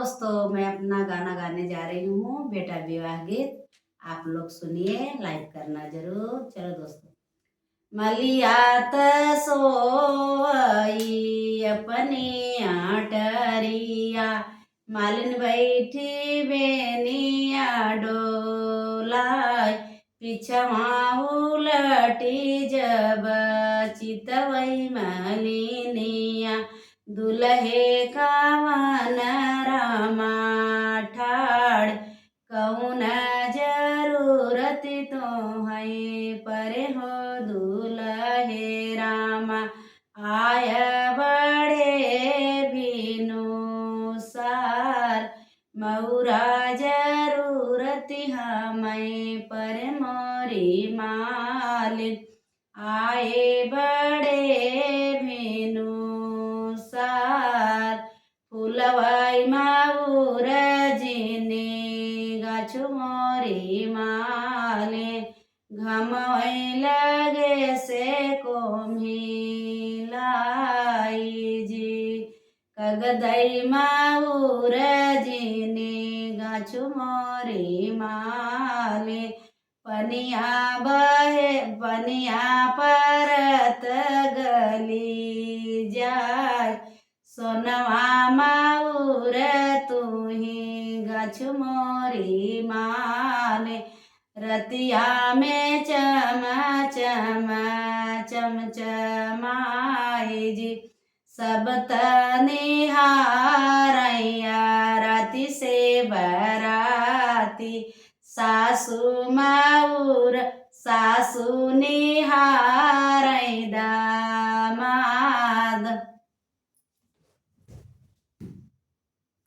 दोस्तों, मैं अपना गाना गाने जा रही हूँ, बेटा विवाह गीत। आप लोग सुनिए, लाइक करना जरूर। चलो दोस्तों। मलियात सोई अपने आटरिया, मालिन बैठी बेनिया डोलाय, पिछवा उलटी जब चितवई मलिनिया, दुल्हे कावन रामा ठाड़, कौन जरूरत तो है परे हो दुल्हे रामा, आय बड़े बिनु सार, मऊरा जरूरत हमें पर मोरी मालिन, आए बड़े बिनु सार, फुलवाई माऊर जिने गाछु मोरी माले, घमवई लगे से को मिलाई जी, कगदई माऊर जिने गाछु मोरी माले, पनिया बहे पनिया परत गली जाय, सोनवा माऊर तुही गछ मोरी माले, रतिया में चमचमाई जी, सब तनिहारैया राति से बराती, सासू माऊर सासू निहार